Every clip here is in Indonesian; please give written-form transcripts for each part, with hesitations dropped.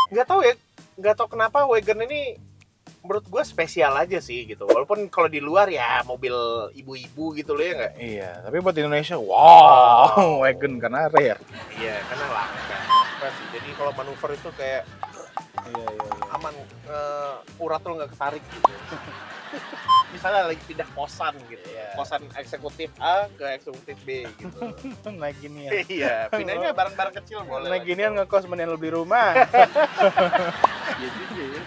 Nggak tahu ya, nggak tahu kenapa Wagon ini menurut gue spesial aja sih gitu. Walaupun kalau di luar ya mobil ibu-ibu gitu loh ya nggak? Iya, tapi buat Indonesia, wow, Wagon karena rare. Iya, karena langka. Sih. Jadi kalau manuver itu kayak Iya. aman, urat lo nggak ketarik gitu. Misalnya lagi pindah kosan gitu, kosan eksekutif A ke eksekutif B gitu. Naik ginian. Iya, pindahnya barang-barang kecil boleh. Naik ginian ngekos mending lu beli rumah. Iya juga ya.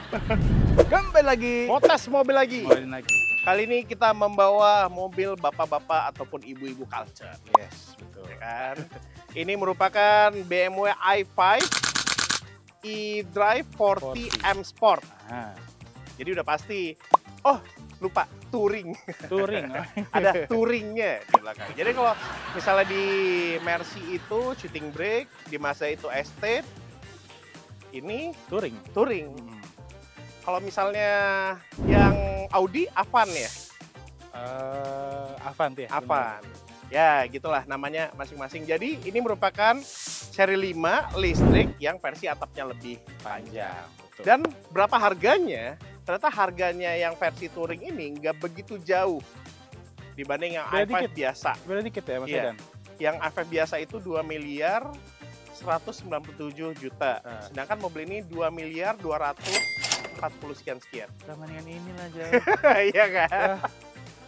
Kembali lagi. Mau tes mobil lagi. Kembali lagi. Kali ini kita membawa mobil bapak-bapak ataupun ibu-ibu culture. Yes, betul. Ya kan? Ini merupakan BMW i5 eDrive 40 M Sport. Nah, Jadi udah pasti. Oh, lupa touring. touring. Ada touringnya di belakang. Jadi kalau misalnya di Mercy itu shooting brake, di Mazda itu estate, ini touring. touring. Kalau misalnya yang Audi Avant ya? Avant ya. Avant. Ya, gitulah namanya masing-masing. Jadi ini merupakan seri 5 listrik yang versi atapnya lebih panjang. Betul. Dan berapa harganya? Ternyata harganya yang versi touring ini nggak begitu jauh dibanding yang Beda i5 dikit. biasa. Beda dikit ya Mas Iya. Edan? Yang i5 biasa itu 2 miliar 197 juta. Nah. Sedangkan mobil ini 2 miliar 240 sekian-sekian. Sama dengan inilah jauh. Iya kan?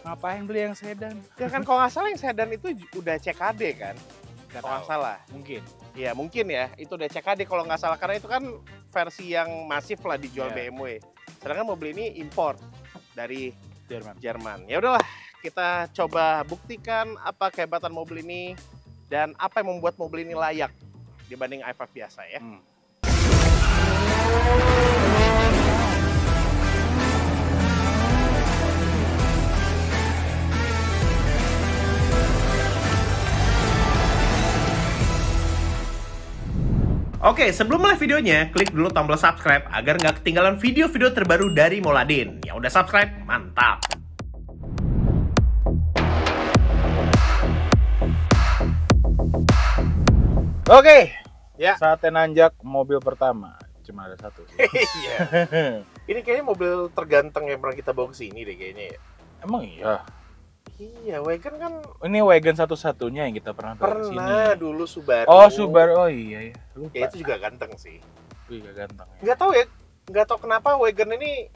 Ngapain beli yang sedan? Ya kan kalau nggak salah yang sedan itu udah CKD kan? Nggak Kalau nggak tahu. salah. Mungkin. Ya mungkin ya, itu udah CKD kalau nggak salah. Karena itu kan versi yang masif lah dijual Iya. BMW. Sedangkan mobil ini import dari Jerman. Jerman. Ya udahlah, kita coba buktikan apa kehebatan mobil ini dan apa yang membuat mobil ini layak dibanding i5 biasa ya. Oke, sebelum mulai videonya, klik dulu tombol subscribe agar nggak ketinggalan video-video terbaru dari Moladin. Yang udah subscribe, mantap! Oke. Ya. Saatnya nanjak mobil pertama. Cuma ada satu. Iya. Ini kayaknya mobil terganteng yang pernah kita bawa ke sini deh kayaknya ya. Emang iya. Iya, Wagon kan Ini Wagon satu-satunya yang kita pernah bawa ke sini. pernah dulu Subaru. Oh, Subaru. Oh iya ya. Lupa. Ya itu juga ganteng sih. Iya ganteng ya. Nggak tahu ya, nggak tahu kenapa Wagon ini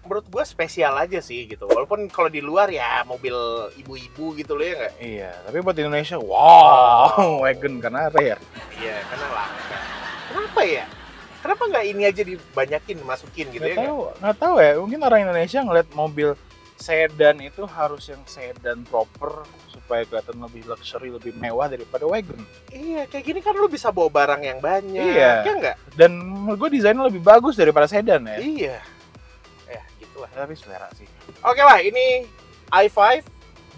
menurut gua spesial aja sih gitu. Walaupun kalau di luar ya mobil ibu-ibu gitu loh ya nggak? Iya, tapi buat Indonesia, wow, Wagon karena rare. Iya, karena langka. Kenapa ya? Kenapa nggak ini aja dibanyakin, masukin gitu ya? Nggak tahu ya. Mungkin orang Indonesia ngeliat mobil sedan itu harus yang sedan proper supaya kelihatan lebih luxury, lebih mewah daripada Wagon. Iya, kayak gini kan lu bisa bawa barang yang banyak. Iya. Ya nggak? Dan menurut gue desainnya lebih bagus daripada sedan ya. Iya. Ya, gitulah. Tapi selera sih. Oke lah, ini i5,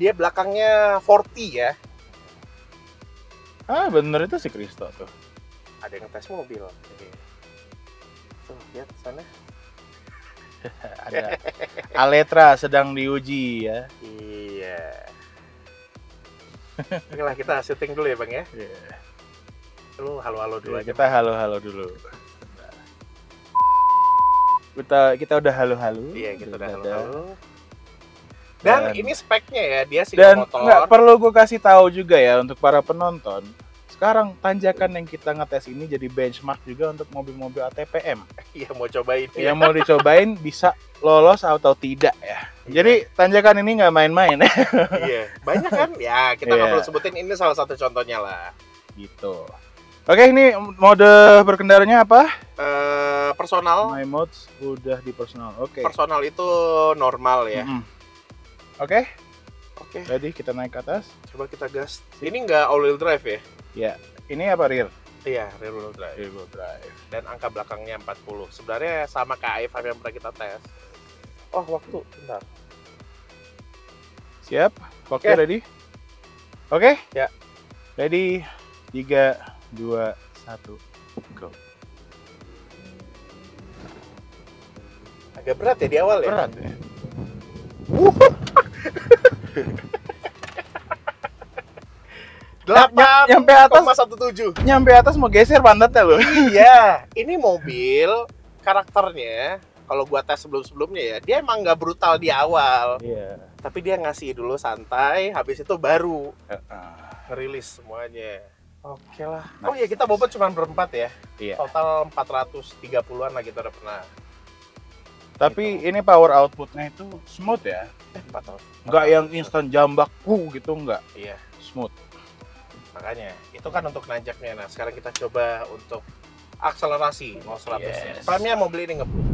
dia belakangnya 40 ya. Ah bener itu si Kristo tuh. Ada yang tes mobil. Tuh, lihat sana. Ada Aletra sedang diuji ya. Iya. Oke lah, kita syuting dulu ya Bang ya. Yeah. Lu halo-halo dulu aja. Kita halo-halo dulu. Kita udah halo-halo. Iya, kita udah halo-halo. Dan ini speknya ya, dia Dan single motor. nggak perlu gue kasih tahu juga ya untuk para penonton. Sekarang tanjakan yang kita ngetes ini jadi benchmark juga untuk mobil-mobil ATPM. Iya, mau cobain. Yang mau dicobain bisa lolos atau tidak ya. Jadi tanjakan ini nggak main-main ya. Iya, banyak kan? Ya, kita nggak Iya. perlu sebutin, ini salah satu contohnya lah. Gitu. Oke, ini mode berkendaranya apa? Personal. My modes udah di personal. Oke. Personal itu normal ya. Oke, Oke, ready kita naik ke atas. coba kita gas. Ini nggak all wheel drive ya? Ya, ini apa rear? Iya, rear wheel drive. Rear wheel drive. Dan angka belakangnya 40. Sebenarnya sama kayak i5 yang pernah kita tes. Oh, waktu, bentar. Siap? Oke, Oke. ready? Oke? Ya. Ready? 3, 2, 1, go. Agak berat ya di awal ya? Berat ya? Nyampe atas 8,17. Nyampe atas mau geser pantatnya loh. Iya, ini mobil karakternya kalau gua tes sebelum-sebelumnya ya, dia emang nggak brutal di awal. Iya. Tapi dia ngasih dulu santai, habis itu baru ngerilis semuanya. Oke lah. Oh iya, kita bobot cuma berempat ya. Iya. Total 430-an lah kita udah pernah. Tapi ini power outputnya itu smooth ya. 400. Nggak yang instan jambak gitu, nggak. Iya, Smooth. makanya itu kan untuk nanjaknya. Nah, sekarang kita coba untuk akselerasi 0-100-nya. Yes. Prime-nya mobil ini ngebut.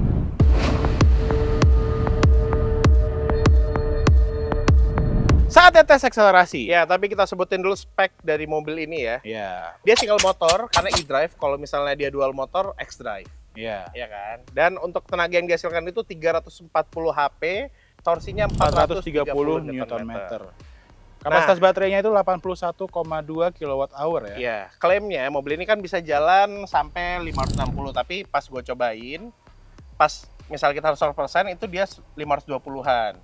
Saatnya tes akselerasi. Ya, tapi kita sebutin dulu spek dari mobil ini ya. Iya. Dia single motor karena e-drive. Kalau misalnya dia dual motor, X-drive. Iya. Ya kan? Dan untuk tenaga yang dihasilkan itu 340 HP, torsinya 430 Nm. Kapasitas baterainya itu 81,2 kWh ya. Iya, klaimnya mobil ini kan bisa jalan sampai 560, tapi pas gue cobain, pas misal kita 100% itu dia 520-an.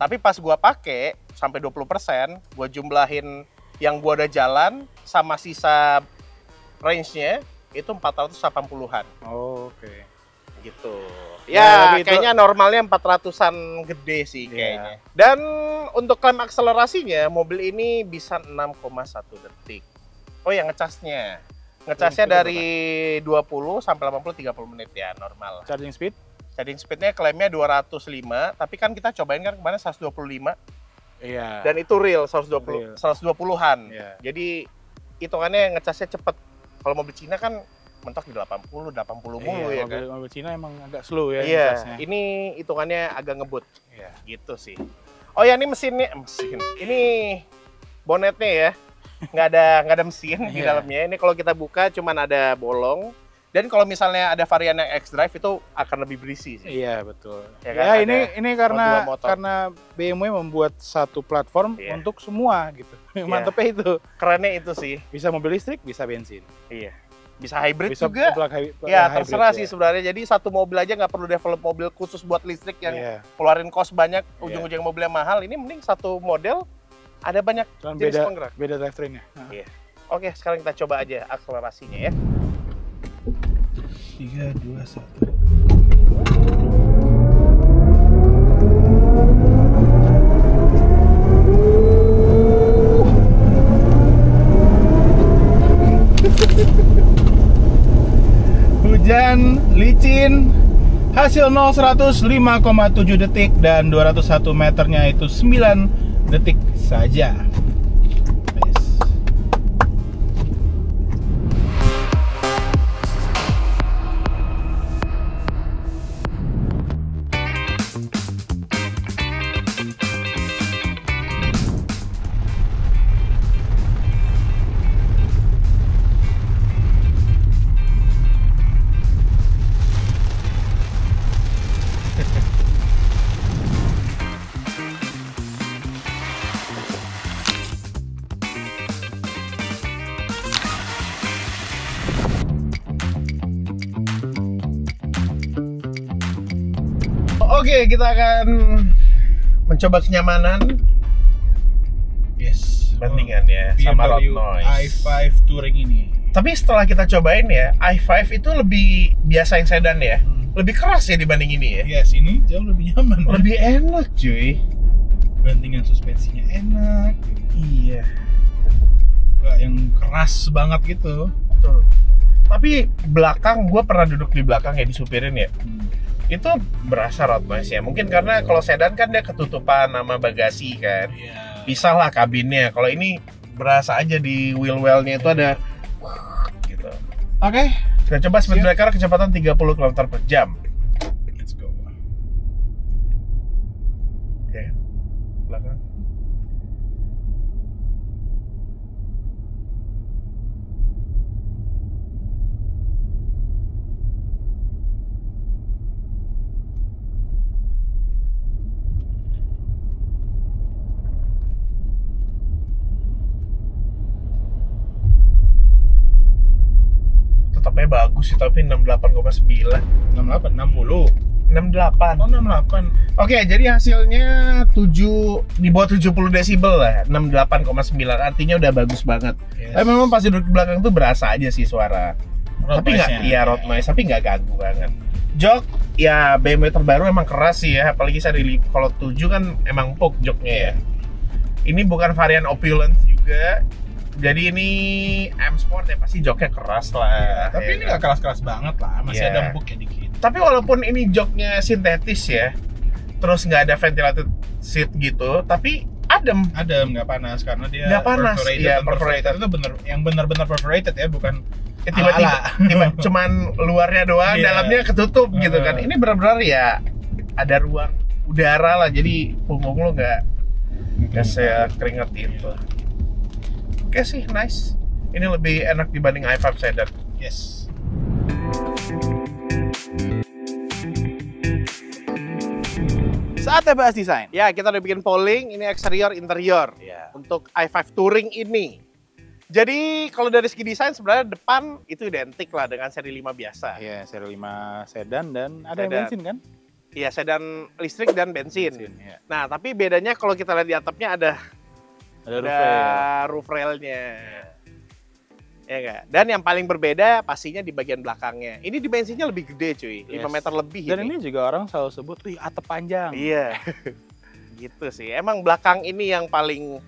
Tapi pas gue pakai sampai 20%, gue jumlahin yang gue udah jalan sama sisa range-nya itu 480-an. Oh, oke. Gitu. Ya, Ya, kayaknya normalnya 400-an gede sih kayaknya. Dan untuk klaim akselerasinya, mobil ini bisa 6,1 detik. Oh ya, ngecasnya. Ngecasnya dari 20 sampai 80 30 menit ya, normal. Charging speed? Charging speednya klaimnya 205, tapi kan kita cobain kan kemarin 125. Iya. Dan itu real 120 120-an. Iya. Jadi hitungannya ngecasnya cepet. Kalau mobil Cina kan mentok di 80 mulu ya kan. Mobil Cina emang agak slow ya Iya, ngecasnya. ini hitungannya agak ngebut. Iya. Gitu sih. Oh ya, ini mesin. Ini bonetnya ya. Nggak ada mesin di Iya. dalamnya. Ini kalau kita buka cuman ada bolong. Dan kalau misalnya ada varian yang X-Drive itu akan lebih berisi sih. Iya, betul. Ya kan, Ya, ada ini karena dua motor. Iya. untuk semua gitu. Mantepnya itu. Kerennya itu sih. Bisa mobil listrik, bisa bensin. Iya. Bisa hybrid Bisa juga. Ya, hybrid terserah ya. sih sebenarnya. Jadi satu mobil aja nggak perlu develop mobil khusus buat listrik yang Iya. keluarin cost banyak, ujung-ujung mobilnya mahal. Ini mending satu model ada banyak Cuman jenis beda penggerak. beda drivetrain-nya. Nah. Iya. Oke, sekarang kita coba aja akselerasinya ya. 3, 2, 1. Hujan, licin, hasil 0-100 5,7 detik dan 201 meternya itu 9 detik saja. Yes. Oke, kita akan Mencoba kenyamanan yes bandingan ya sama road BMW noise. i5 Touring ini. Tapi setelah kita cobain ya, i5 itu lebih biasa yang sedan ya. Lebih keras ya dibanding ini ya. Yes, ini jauh lebih nyaman. Ya. Lebih enak cuy. Bandingan suspensinya enak. Iya. Gak yang keras banget gitu. Betul. Tapi belakang, gue pernah duduk di belakang ya, disupirin ya. Itu berasa road noise ya. Mungkin karena kalau sedan kan dia ketutupan sama bagasi kan. Iya. Bisa lah kabinnya. Kalau ini berasa aja di wheel well-nya itu ada gitu. Oke, Kita coba speed breaker kecepatan 30 km/jam. let's go. Oke. Belakang. Tetapnya bagus sih, tapi 68,9. 68, 60. 68. Oh 68. Oke, jadi hasilnya 7 di bawah 70 desibel lah, 68,9. Artinya udah bagus banget. Yes. Tapi memang pas duduk di belakang tuh berasa aja sih suara. Road Tapi nggak, noise-nya. iya road noise, tapi nggak ganggu banget. Jok, ya BMW terbaru emang keras sih ya, apalagi seri kalau 7 kan emang empuk joknya ya. Ini bukan varian opulence juga, jadi ini M Sport ya pasti joknya keras lah. Tapi ya ini kan? nggak keras-keras banget lah, masih Iya. ada empuknya dikit. Tapi walaupun ini joknya sintetis ya, terus nggak ada ventilated seat gitu, tapi adem. Adem, nggak panas karena dia Nggak panas, perforated. iya, Dan perforated perforated. itu bener, yang benar-benar perforated ya, bukan Tiba-tiba cuman luarnya doang, Iya. dalamnya ketutup gitu kan. Ini benar-benar ya ada ruang udara lah, jadi punggung lo nggak sekeringet itu. Oke sih, nice. Ini lebih enak dibanding i5 sedan. Yes. Saatnya bahas desain. Ya, kita udah bikin polling, ini eksterior interior Iya. untuk i5 Touring ini. Jadi kalau dari segi desain sebenarnya depan itu identik lah dengan seri 5 biasa. Iya, seri 5 sedan dan ada yang Sedan. bensin kan? Iya, sedan listrik dan bensin. Iya. Nah, tapi bedanya kalau kita lihat di atapnya ada Ada roof rail. roof rail-nya. Ya nggak? Dan yang paling berbeda pastinya di bagian belakangnya. Ini dimensinya lebih gede cuy, 5 Yes. meter lebih Dan ini juga orang selalu sebut, wih atap panjang. Iya, gitu sih. Emang belakang ini yang paling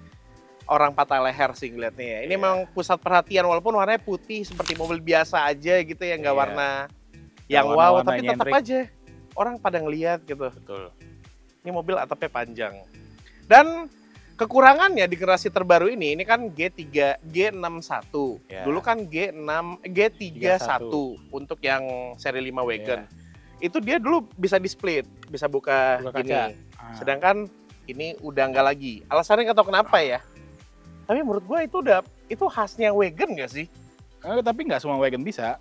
orang patah leher sih ngeliatnya ya. Ini Iya. memang pusat perhatian walaupun warnanya putih seperti mobil biasa aja gitu ya, nggak Iya. warna yang Nggak wow, warna-warna tapi tetap nyentrik. aja orang pada ngeliat gitu. Betul. Ini mobil atapnya panjang. Dan kekurangannya di generasi terbaru ini kan G61. Ya. Dulu kan G31 untuk yang seri 5 wagon. Itu dia dulu bisa di split, bisa buka, Buka gini. kaca. Sedangkan ini udah nggak lagi. Alasannya nggak tahu kenapa ya. Tapi menurut gua itu khasnya wagon nggak sih? Tapi nggak semua wagon bisa.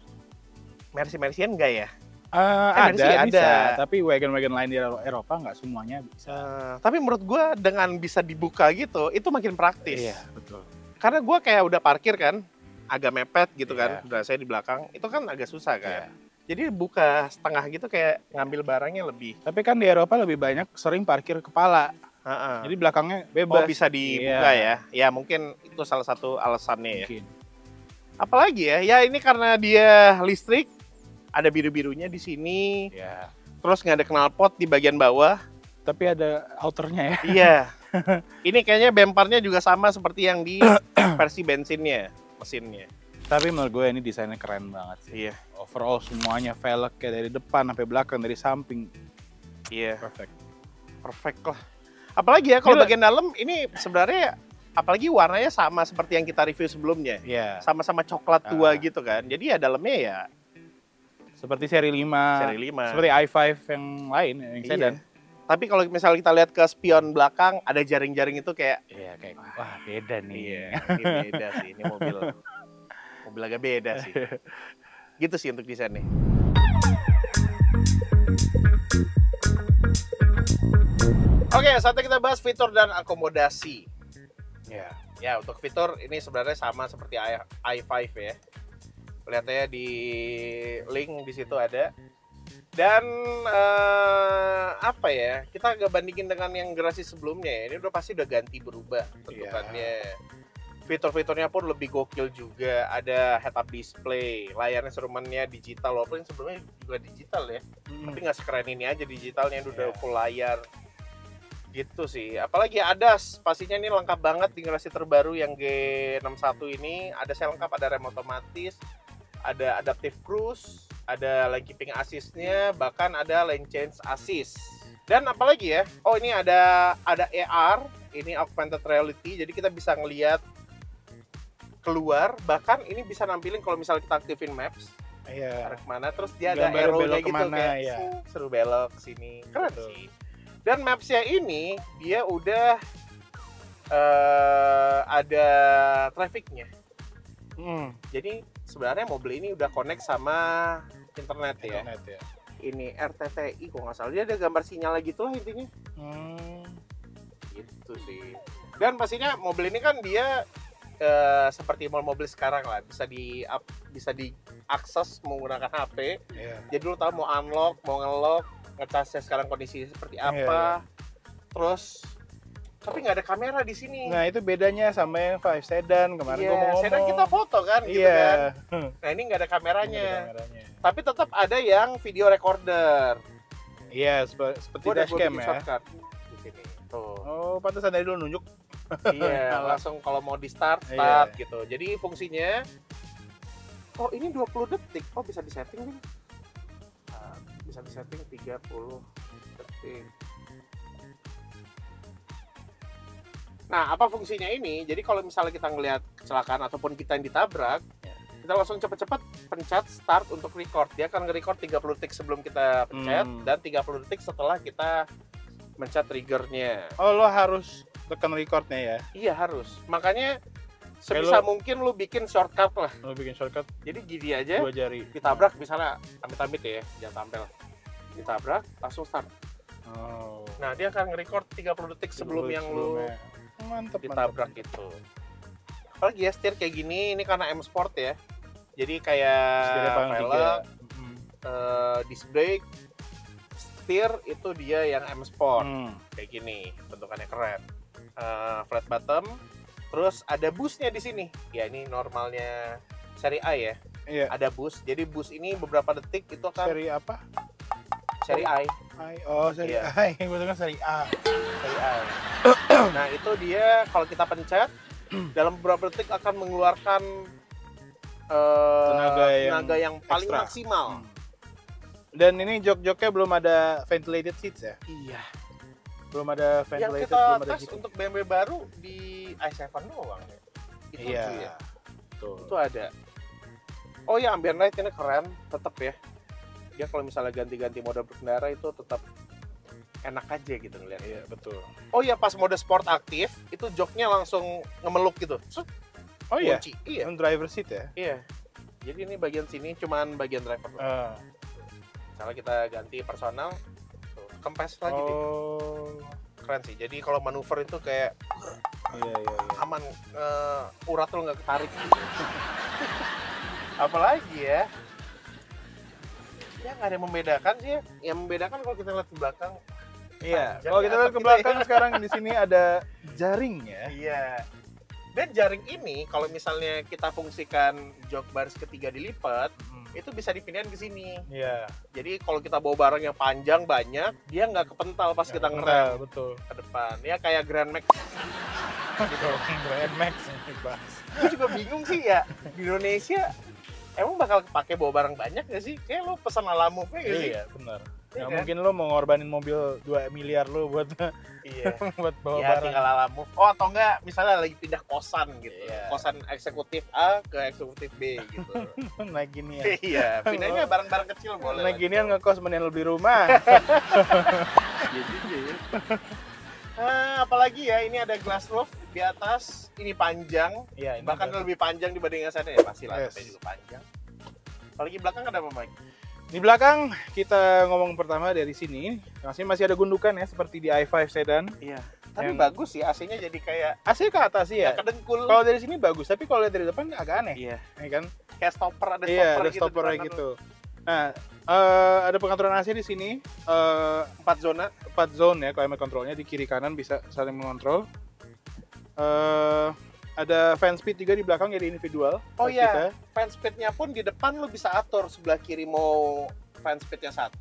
Mercy-Mercyan nggak ya? Ada, Mercy ada. bisa. Tapi wagon-wagon lain di Eropa nggak semuanya bisa. Tapi menurut gua dengan bisa dibuka gitu, itu makin praktis. Iya, betul. Karena gua kayak udah parkir kan, agak mepet gitu kan, Iya. udah saya di belakang, itu kan agak susah kan. Iya. Jadi buka setengah gitu kayak ngambil barangnya lebih. Tapi kan di Eropa lebih banyak sering parkir kepala. Heeh. Jadi belakangnya Oh bebas. bisa dibuka Iya. ya? Ya mungkin itu salah satu alasannya ya. Mungkin. Apalagi ya? Ya ini karena dia listrik, ada biru-birunya di sini, Ya. terus nggak ada knalpot di bagian bawah. Tapi ada outernya ya. Iya. Ini kayaknya bempernya juga sama seperti yang di versi bensinnya, mesinnya. Tapi menurut gue ini desainnya keren banget sih. Iya. Overall semuanya velg kayak dari depan sampai belakang, dari samping. Iya. Perfect. Perfect lah. Apalagi ya kalau Gila. bagian dalam ini sebenarnya apalagi warnanya sama seperti yang kita review sebelumnya. Iya. Sama-sama coklat tua Ah. gitu kan. Jadi ya dalamnya ya Seperti seri 5. seri 5. Seperti i5 yang lain, yang sedan. Iya. Tapi kalau misalnya kita lihat ke spion belakang ada jaring-jaring itu kayak Iya, kayak wah beda nih. iya, ini beda sih. Ini mobil agak beda sih. Gitu sih untuk desainnya. Oke, saatnya kita bahas fitur dan akomodasi. Iya. Ya, untuk fitur ini sebenarnya sama seperti i5 ya. Lihatnya di link di situ ada. Dan apa ya? Kita agak bandingin dengan yang generasi sebelumnya ya. Ini udah pasti udah ganti berubah bentukannya. Fitur-fiturnya pun lebih gokil juga. Ada head up display, layar instrumennya digital walaupun sebelumnya juga digital ya. Tapi nggak sekeren ini aja digitalnya udah Iya. full layar. Gitu sih. Apalagi ADAS, pastinya ini lengkap banget di generasi terbaru yang G61 ini. ADAS-nya lengkap, ada rem otomatis, ada adaptive cruise, ada lane keeping assist-nya, bahkan ada lane change assist. Dan apalagi ya? Oh, ini ada AR, ini augmented reality. Jadi kita bisa ngelihat keluar, bahkan ini bisa nampilin kalau misalnya kita aktifin maps Iya. arah kemana, terus dia ada Gambarnya arrow-nya belok gitu kemana, kayak ya. seru belok sini. Keren Betul. sih. Dan maps-nya ini dia udah ada trafficnya. Jadi sebenarnya mobil ini udah connect sama internet ya. Internet ya. Ini RTTI kok nggak salah, dia ada gambar sinyal gitu lah intinya. Gitu sih. Dan pastinya mobil ini kan dia seperti mobil sekarang lah, bisa diakses menggunakan HP. Iya. Jadi lu tahu mau unlock, mau ngelock, ngecasnya sekarang kondisi seperti apa. Iya. Terus tapi nggak ada kamera di sini. Nah itu bedanya sama yang 5 sedan kemarin gua mau ngomong. Sedan kita foto kan, gitu iya. kan. Nah ini nggak ada kameranya. Nggak ada kameranya. Tapi tetap ada yang video recorder. Iya, seperti Gua dashcam bikin ya. shortcut di sini. Tuh. Oh, pantesan dari dulu nunjuk. Iya, langsung kalau mau di start Iya. gitu. Jadi fungsinya, oh ini 20 detik, oh bisa disetting nih. Nah, bisa disetting 30 detik. Nah, apa fungsinya ini? Jadi kalau misalnya kita ngelihat kecelakaan ataupun kita yang ditabrak, kita langsung cepet-cepet pencet start untuk record. Dia akan nge-record 30 detik sebelum kita pencet dan 30 detik setelah kita mencet triggernya. Oh, lo harus tekan recordnya ya? Iya harus. Makanya sebisa mungkin lu bikin shortcut lah. Lo bikin shortcut Jadi gini aja, 2 jari. ditabrak misalnya, amit-amit ya, jangan tampil. Ditabrak, langsung start. Oh. Nah, dia akan nge-record 30 detik sebelum yang lu mantep, ditabrak gitu. Apalagi ya setir kayak gini, ini karena M Sport ya. Jadi kayak velg, disc brake, setir itu dia yang M Sport. Kayak gini, bentukannya keren. Flat bottom, terus ada boostnya di sini. Ya ini normalnya seri A ya. Iya. Ada boost. Jadi boost ini beberapa detik itu akan Seri apa? seri I. Oh, seri Iya. I. Gue dengar seri A. Seri I. Nah itu dia kalau kita pencet dalam beberapa detik akan mengeluarkan tenaga yang paling ekstra. maksimal. Dan ini jok-joknya belum ada ventilated seats ya? Iya. Belum ada Yang ventilated, kita belum ada tes seat. untuk BMW baru di i7 doang ya. Itu Iya. lucu ya. Tuh. Itu ada. Oh ya, ambient light ini keren, tetap ya. Dia kalau misalnya ganti-ganti mode berkendara itu tetap enak aja gitu ngeliat. Iya, betul. Oh iya, pas mode sport aktif itu joknya langsung ngemeluk gitu. Oh iya. Kunci. Iya. On driver seat ya? Iya. Jadi ini bagian sini cuman bagian driver. Misalnya kita ganti personal, tuh, kempes lagi deh. Keren sih. Jadi kalau manuver itu kayak Iya. aman, urat lu nggak ketarik. Apalagi ya? Ya nggak ada yang membedakan sih ya. Yang membedakan kalau kita lihat ke belakang. Iya. Panjang Kalau ya kita lihat atap ke kita belakang ya. sekarang di sini ada jaring ya. Iya. Dan jaring ini kalau misalnya kita fungsikan jok baris ketiga dilipat, itu bisa dipindahin ke sini. Iya. Jadi kalau kita bawa barang yang panjang banyak, dia nggak kepental pas kita ngerem betul. ke depan. Ya kayak Grand Max. Gitu. Grand Max ini bahas. Gue juga bingung sih ya, di Indonesia emang bakal kepake bawa barang banyak gak sih? Kayak lo pesan ala move gak sih? Iya, benar. Iya Nggak kan? mungkin lo mau ngorbanin mobil 2 miliar lo buat Iya. buat bawa Ya barang. tinggal ala move. Oh atau enggak misalnya lagi pindah kosan gitu. Iya. Kosan eksekutif A ke eksekutif B gitu. Naik gini ya. Iya, pindahnya barang-barang kecil boleh. Naik ginian ngekos mendingan lo beli rumah. Jadi ya. Apalagi ya, ini ada glass roof di atas, ini panjang, Iya, ini bahkan ada. lebih panjang dibanding yang sana ya, pastilah Yes. tapi juga panjang. Apalagi belakang ada apa Mike? Di belakang kita ngomong pertama dari sini. Masih ada gundukan ya seperti di i5 sedan. Iya. Tapi Yang- bagus sih, AC-nya jadi kayak AC ke atas sih ya. kedengkul. Kalau dari sini bagus, tapi kalau lihat dari depan agak aneh. Iya. Ya kan? Kayak stopper ada Iya, stopper ada gitu. stoppernya di belakang. gitu. Nah, ada pengaturan AC di sini. 4 zona. 4 zone ya climate controlnya, di kiri kanan bisa saling mengontrol. Ada fan speed juga di belakang, jadi individual. Oh buat iya. kita. Fan speed-nya pun di depan lu bisa atur, sebelah kiri mau fan speed-nya 1,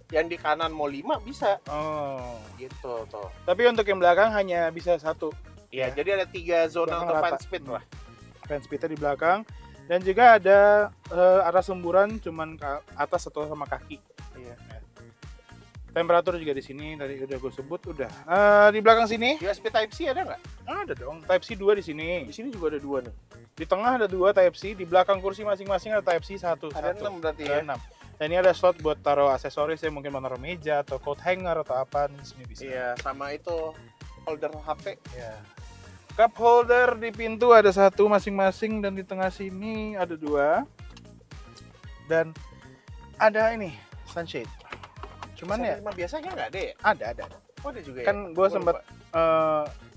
yang di kanan mau 5 bisa. Oh. Gitu tuh. Tapi untuk yang belakang hanya bisa 1 Iya, Ya. jadi ada 3 zona Belakang untuk fan rata. speed lah. fan speednya di belakang. Dan juga ada arah semburan cuman ke atas atau sama kaki. Iya. Temperatur juga di sini tadi udah gue sebut udah. Di belakang sini USB Type C ada nggak? ada dong Type C 2 di sini. Di sini juga ada 2 nih. Di tengah ada 2 Type C, di belakang kursi masing-masing ada Type C 1. Ada 6 berarti Ada ya. 6. Dan ini ada slot buat taruh aksesoris ya, mungkin mau taruh meja atau coat hanger atau apa di sini bisa. Iya, sama itu holder HP. Ya. Cup holder di pintu ada 1 masing-masing dan di tengah sini ada 2. Dan ada ini sunshade. Cuman ya biasanya nggak ada ya? ada. Oh, ada juga ya? Kan gue sempet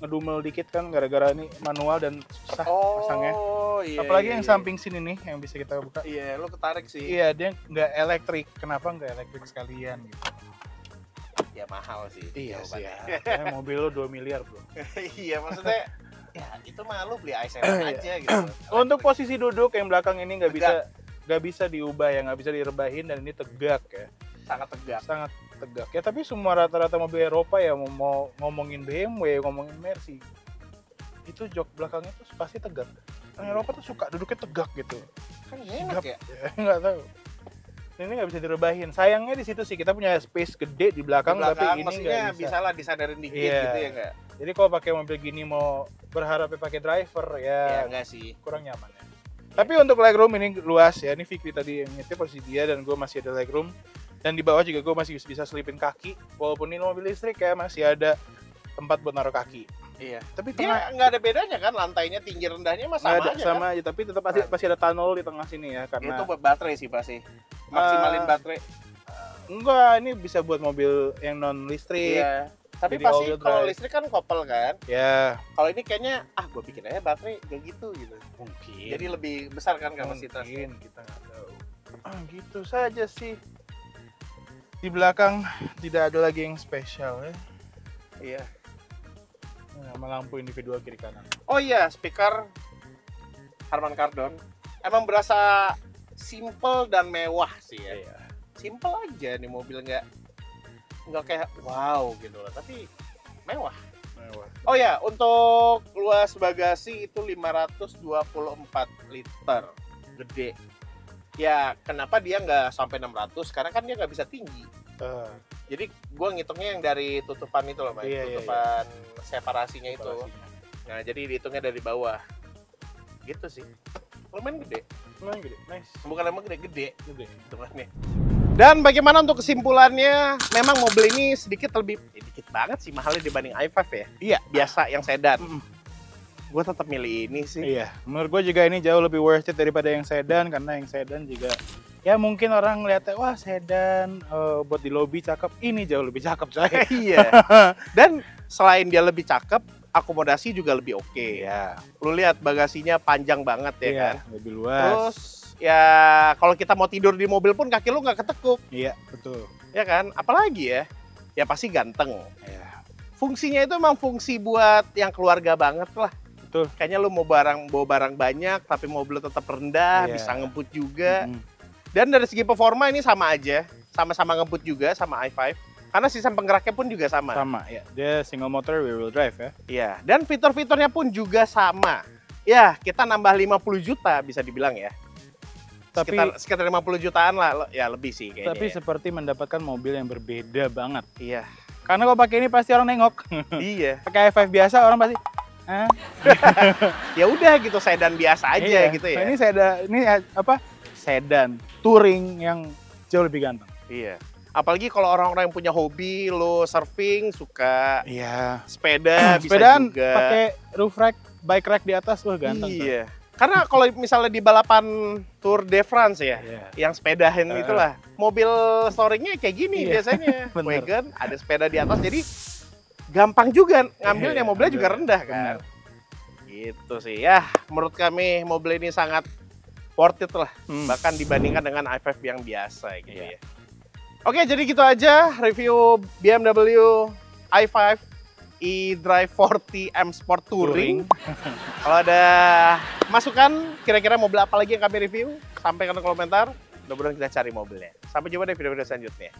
ngedumel dikit kan gara-gara ini manual dan susah pasangnya. Oh, iya. Apalagi iya, yang iya. samping sini nih yang bisa kita buka. Iya, lo ketarik sih. Iya, dia nggak elektrik. Kenapa nggak elektrik sekalian gitu? Ya mahal sih. Iya sih ya. jawabannya. Mobil lo 2 miliar bro. Iya maksudnya ya itu mah lu beli i7 aja gitu. Untuk posisi duduk yang belakang ini nggak bisa diubah ya, nggak bisa direbahin dan ini tegak ya. Sangat tegak. Sangat tegak ya, tapi semua rata-rata mobil Eropa ya mau ngomongin BMW, ngomongin Mercy, itu jok belakangnya tuh pasti tegak. Orang Eropa tuh suka duduknya tegak gitu. Kan enak ya. Nggak tahu. Ini nggak bisa direbahin. Sayangnya di situ sih kita punya space gede di belakang, tapi ini nggak bisa. Bisa lah disadarin dikit gitu ya nggak? Jadi kalau pakai mobil gini mau berharapnya pakai driver Ya ya enggak sih. kurang nyaman ya. Tapi untuk legroom ini luas ya. Ini Fikri tadi yang nyetir posisi dia dan gue masih ada legroom. Dan di bawah juga gue masih bisa selipin kaki. Walaupun ini mobil listrik ya, masih ada tempat buat naruh kaki. Iya. Tapi Dia nggak ada bedanya kan, lantainya tinggi rendahnya mah sama aja sama kan? aja, tapi tetap pasti ada tunnel di tengah sini ya karena Itu buat baterai sih pasti. Maksimalin baterai. enggak, ini bisa buat mobil yang non listrik. Iya. Tapi Jadi pasti all-wheel kalau drive. listrik kan kopel kan. Ya, Kalau ini kayaknya gue bikin aja baterai kayak gitu. mungkin. Jadi lebih besar kan kapasitasnya. Mungkin kita nggak tahu. Gitu saja sih. Di belakang tidak ada lagi yang spesial ya. Iya. Sama lampu individual kiri kanan. Oh iya, speaker Harman Kardon. Emang berasa simple dan mewah sih ya. Iya. Simple aja nih mobil, nggak kayak wow gitu loh, tapi mewah. Mewah. Oh ya, untuk luas bagasi itu 524 liter, gede. Ya, kenapa dia nggak sampai 600? Karena kan dia nggak bisa tinggi. Jadi gua ngitungnya yang dari tutupan itu loh, Mas. Iya, Tutupan separasinya itu. Separasinya. Nah, jadi dihitungnya dari bawah. Gitu sih. Lumayan gede. Lumayan gede, nice. Bukan emang gede-gede Gede. hitungannya. Dan bagaimana untuk kesimpulannya? Memang mobil ini sedikit lebih, dikit banget sih mahalnya dibanding i5 ya. Iya. Biasa yang sedan. Gue tetap milih ini sih. Iya, menurut gue juga ini jauh lebih worth it daripada yang sedan, karena yang sedan juga ya mungkin orang ngeliatnya wah sedan buat di lobby cakep, ini jauh lebih cakep coy. Iya. Dan selain dia lebih cakep, akomodasi juga lebih oke. Iya. Lu lihat bagasinya panjang banget ya Iya, kan. lebih luas. Terus ya kalau kita mau tidur di mobil pun kaki lu nggak ketekuk, Iya, betul. ya kan? Apalagi ya, ya pasti ganteng. Iya, Fungsinya itu emang fungsi buat yang keluarga banget lah. betul. Kayaknya lu mau bawa barang banyak, tapi mobil tetap rendah, Iya. bisa ngebut juga. Mm-mm. Dan dari segi performa ini sama aja, sama-sama ngebut juga sama i5. Karena sistem penggeraknya pun juga sama. Sama ya, dia single motor rear wheel drive ya. Iya, dan fitur-fiturnya pun juga sama. Ya, kita nambah 50 juta bisa dibilang ya. Tapi Sekitar 50 jutaan lah, ya lebih sih kayaknya. tapi Ya. seperti mendapatkan mobil yang berbeda banget. Iya. Karena kalau pakai ini pasti orang nengok. Iya. Pakai i5 biasa orang pasti Ya udah gitu, sedan biasa aja iya. gitu ya. Nah, ini apa? Sedan touring yang jauh lebih ganteng. Iya. Apalagi kalau orang-orang yang punya hobi, lo surfing, suka Iya. sepeda, bisa Sepedaan juga. pakai roof rack, bike rack di atas, wah ganteng. tuh. Iya. Karena kalau misalnya di balapan Tour de France ya, Iya. yang sepedahan itulah, mobil storingnya kayak gini Iya, biasanya. bener. Wagon, ada sepeda di atas, jadi gampang juga ngambilnya, Iya, mobilnya juga bener. rendah kan. Gitu sih ya, menurut kami mobil ini sangat worth it lah, bahkan dibandingkan dengan i5 yang biasa gitu Iya. ya. Oke, jadi gitu aja review BMW i5 eDrive 40 M Sport Touring. Kalau ada masukan, kira-kira mobil apa lagi yang kami review, sampaikan di komentar. Mudah-mudahan kita cari mobilnya. Sampai jumpa di video-video selanjutnya.